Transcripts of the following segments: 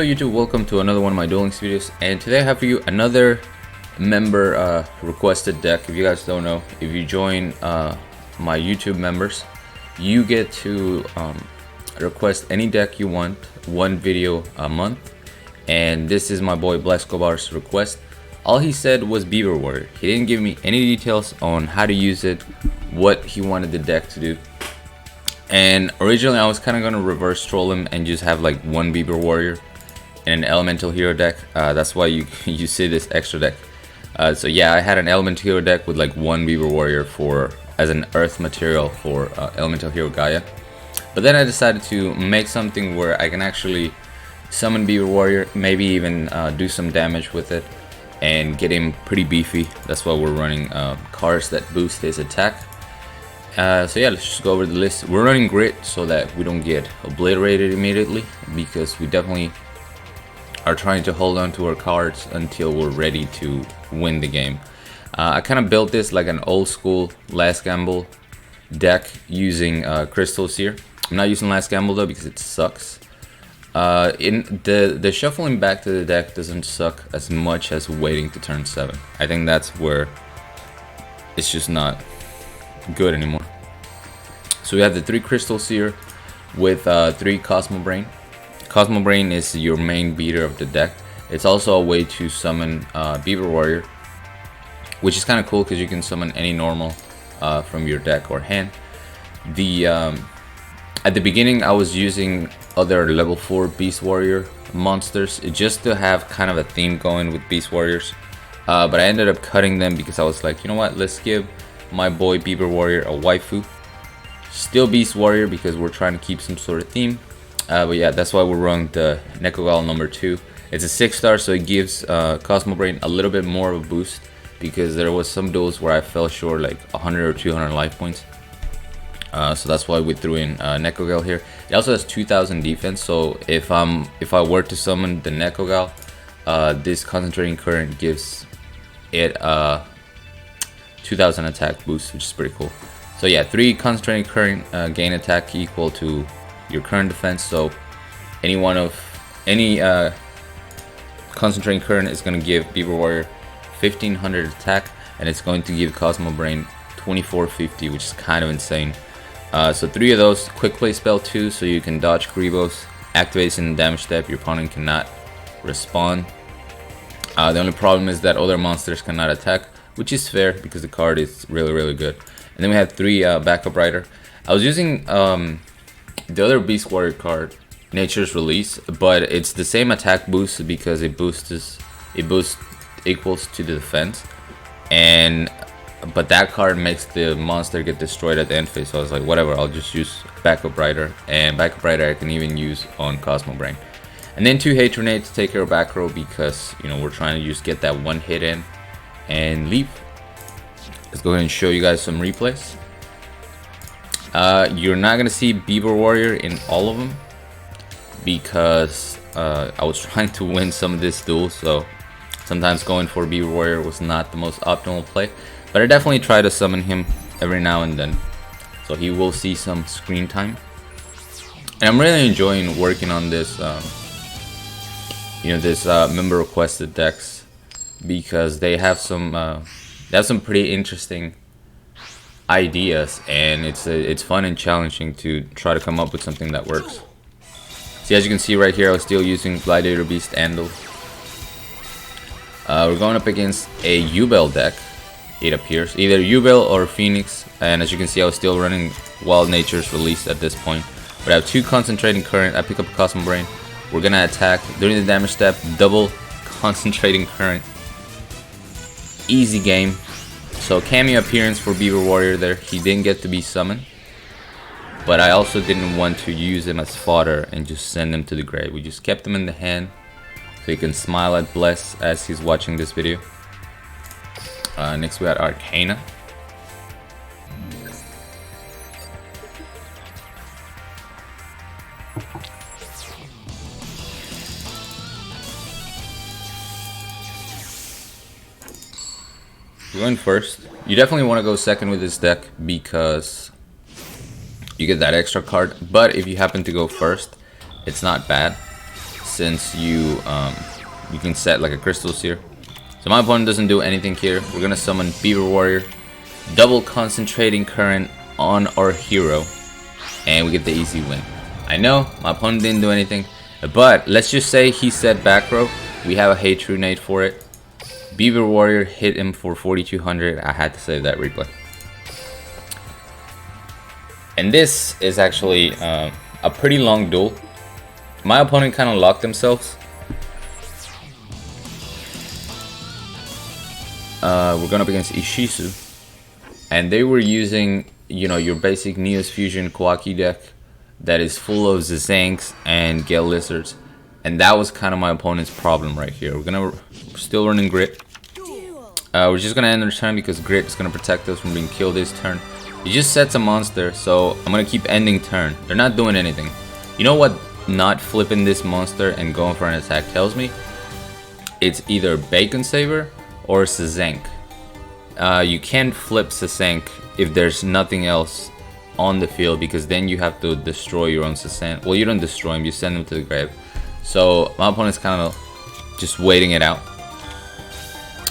Hello YouTube, welcome to another one of my Duel Links videos, and today I have for you another member requested deck. If you guys don't know, if you join my YouTube members, you get to request any deck you want, one video a month, and this is my boy Blescobar's request. All he said was Beaver Warrior. He didn't give me any details on how to use it, what he wanted the deck to do. And originally I was kind of going to reverse troll him and just have like one Beaver Warrior and an Elemental Hero deck. That's why you see this extra deck. So yeah, I had an Elemental Hero deck with like one Beaver Warrior as an Earth material for Elemental Hero Gaia. But then I decided to make something where I can actually summon Beaver Warrior, maybe even do some damage with it and get him pretty beefy. That's why we're running cards that boost his attack. So yeah, let's just go over the list. We're running Grit so that we don't get obliterated immediately, because we definitely are trying to hold on to our cards until we're ready to win the game. I kind of built this like an old school Last Gamble deck using crystals here. I'm not using Last Gamble though because it sucks. In the shuffling back to the deck doesn't suck as much as waiting to turn 7. I think that's where it's just not good anymore. So we have the 3 crystals here with 3 Cosmo Brain. Cosmo Brain is your main beater of the deck. It's also a way to summon Beaver Warrior, which is kind of cool because you can summon any normal from your deck or hand. At the beginning I was using other level 4 Beast Warrior monsters just to have kind of a theme going with Beast Warriors, but I ended up cutting them because I was like, you know what, let's give my boy Beaver Warrior a waifu. Still Beast Warrior because we're trying to keep some sort of theme. But yeah, that's why we're running the Nekogal number 2. It's a 6-star, so it gives Cosmo Brain a little bit more of a boost, because there was some duels where I fell short like 100 or 200 life points. So that's why we threw in Nekogal here. It also has 2000 defense, so if I were to summon the Nekogal, this Concentrating Current gives it 2000 attack boost, which is pretty cool. So yeah, 3 Concentrating Current gain attack equal to your current defense. So any Concentrating Current is going to give Beaver Warrior 1500 attack, and it's going to give Cosmo Brain 2450, which is kind of insane. So 3 of those. Quick play spell 2, so you can dodge Grievos, activates in the damage step. Your opponent cannot respond. The only problem is that other monsters cannot attack, which is fair because the card is really good. And then we have 3 backup rider. I was using the other Beast Warrior card, Nature's Release, but it's the same attack boost because it boosts equals to the defense, but that card makes the monster get destroyed at the end phase. So I was like, whatever, I'll just use backup rider, and backup rider I can even use on Cosmo Brain. And then 2 Hate Grenades to take care of back row, because you know we're trying to just get that one hit in and leave. Let's go ahead and show you guys some replays. You're not gonna see Beaver Warrior in all of them because I was trying to win some of this duel, so sometimes going for Beaver Warrior was not the most optimal play, but I definitely try to summon him every now and then, so he will see some screen time. And I'm really enjoying working on this member requested decks, because they have some pretty interesting ideas, and it's fun and challenging to try to come up with something that works. See, as you can see right here, I was still using Gladiator Beast Andal. We're going up against a Ubel deck, it appears, either Ubel or Phoenix, and as you can see I was still running Wild Nature's Release at this point. But I have 2 Concentrating Current. I pick up Cosmo Brain. We're gonna attack during the damage step, double Concentrating Current. Easy game. So cameo appearance for Beaver Warrior there. He didn't get to be summoned, but I also didn't want to use him as fodder and just send him to the grave. We just kept him in the hand so he can smile at Bless as he's watching this video. Next we got Arcana. Going first. You definitely want to go second with this deck because you get that extra card, but if you happen to go first, it's not bad. since you can set like a crystal seer. So my opponent doesn't do anything here. We're gonna summon Beaver Warrior, double concentrating current on our hero, and we get the easy win. I know my opponent didn't do anything, but let's just say he said back row. We have a hate Trunade for it. Beaver Warrior hit him for 4200. I had to save that replay. And this is actually a pretty long duel. My opponent kind of locked themselves. We're going up against Ishizu. And they were using, you know, your basic Neos Fusion Kawaki deck that is full of Zazanks and Gale Lizards. And that was kind of my opponent's problem right here. We're still running Grit. We're just going to end our turn because Grit is going to protect us from being killed this turn. He just sets a monster, so I'm going to keep ending turn. They're not doing anything. You know what not flipping this monster and going for an attack tells me? It's either Bacon Saver or Zazank. You can't flip Zazank if there's nothing else on the field, because then you have to destroy your own Zazank. Well, you don't destroy him, you send him to the grave. So my opponent's kind of just waiting it out.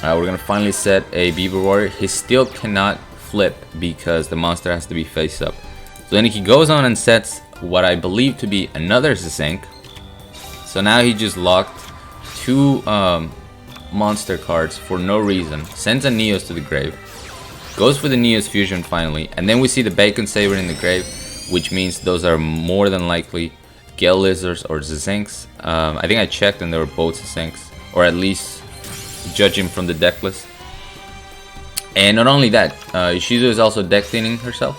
We're gonna finally set a Beaver Warrior. He still cannot flip because the monster has to be face up. So then he goes on and sets what I believe to be another Zazank. So now he just locked two monster cards for no reason. Sends a Neos to the grave. Goes for the Neos Fusion finally. And then we see the Bacon Saber in the grave, which means those are more than likely Gale Lizards or Zazanks. I think I checked and they were both Zazanks, or at least judging from the deck list. And not only that, Ishizu is also deck thinning herself.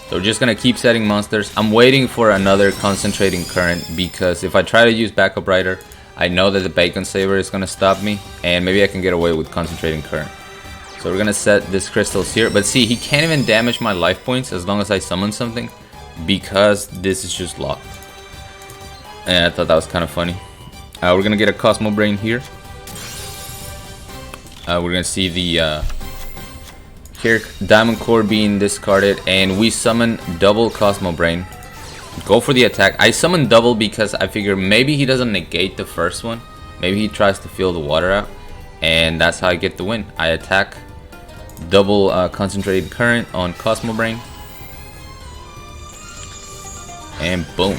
So we're just gonna keep setting monsters. I'm waiting for another concentrating current, because if I try to use backup rider, I know that the Bacon Saber is gonna stop me, and maybe I can get away with concentrating current. So we're gonna set this crystals here, but see, he can't even damage my life points as long as I summon something, because this is just locked. And I thought that was kind of funny. We're gonna get a Cosmo Brain here. We're gonna see the Diamond Core being discarded, and we summon double Cosmo Brain. Go for the attack. I summon double because I figure maybe he doesn't negate the first one. Maybe he tries to fill the water out, and that's how I get the win. I attack double concentrated current on Cosmo Brain, and boom,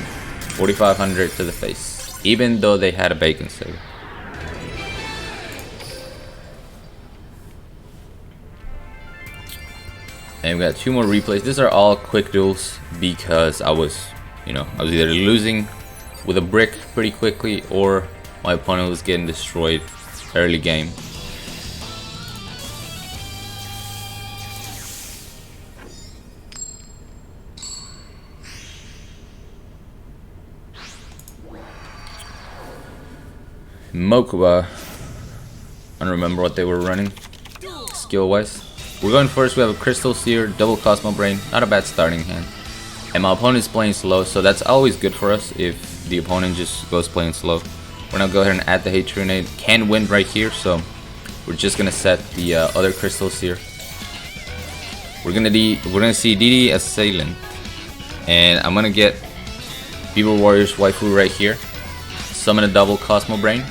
4500 to the face, even though they had a Bacon Saver. And we got two more replays. These are all quick duels because I was either losing with a brick pretty quickly, or my opponent was getting destroyed early game. Mokuba, I don't remember what they were running skill wise. We're going first. We have a Crystal Seer, double Cosmo Brain, not a bad starting hand. And my opponent's playing slow, so that's always good for us if the opponent just goes playing slow. We're gonna go ahead and add the Hate Trunade. Can win right here, so we're just gonna set the other Crystal Seer. We're gonna see DD Assailant, and I'm gonna get Beaver Warrior's waifu right here. Summon a double Cosmo Brain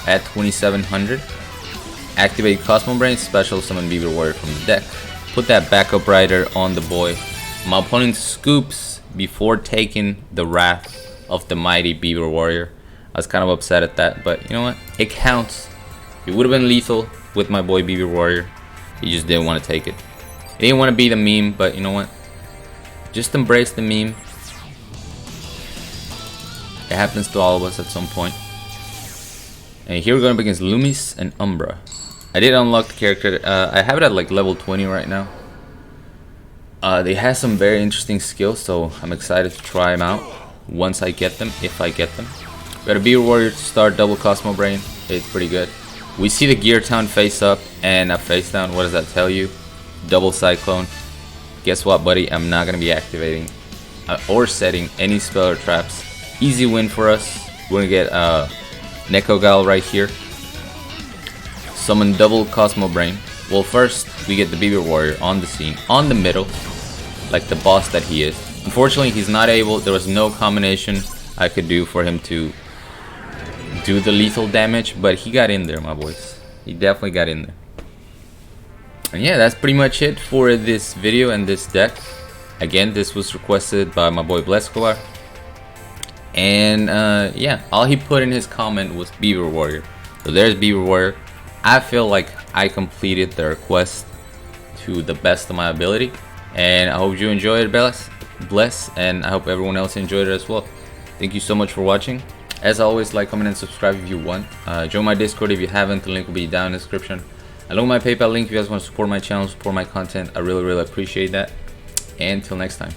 at 2700. Activate Cosmo Brain, special summon Beaver Warrior from the deck. Put that backup rider on the boy. My opponent scoops before taking the wrath of the mighty Beaver Warrior. I was kind of upset at that, but you know what? It counts. It would have been lethal with my boy Beaver Warrior. He just didn't want to take it. He didn't want to be the meme, but you know what? Just embrace the meme. It happens to all of us at some point. And here we're going up against Loomis and Umbra. I did unlock the character. I have it at like level 20 right now. They have some very interesting skills, so I'm excited to try them out once I get them, if I get them. We got a Beaver Warrior to start, double Cosmo Brain. It's pretty good. We see the Gear Town face up and a face down. What does that tell you? Double Cyclone. Guess what, buddy? I'm not going to be activating or setting any spell or traps. Easy win for us. We're going to get Nekogal right here. Summon double Cosmo Brain. Well, first we get the Beaver Warrior on the scene, on the middle, like the boss that he is. Unfortunately, he's not able. There was no combination I could do for him to do the lethal damage, but he got in there, my boys. He definitely got in there. And yeah, that's pretty much it for this video and this deck. Again, this was requested by my boy Blescolar. And yeah, all he put in his comment was Beaver Warrior. So there's Beaver Warrior. I feel like I completed the request to the best of my ability. And I hope you enjoyed it, bless, and I hope everyone else enjoyed it as well. Thank you so much for watching. As always, like, comment, and subscribe if you want. Join my Discord if you haven't. The link will be down in the description. Along with my PayPal link if you guys want to support my channel, support my content. I really appreciate that. And until next time.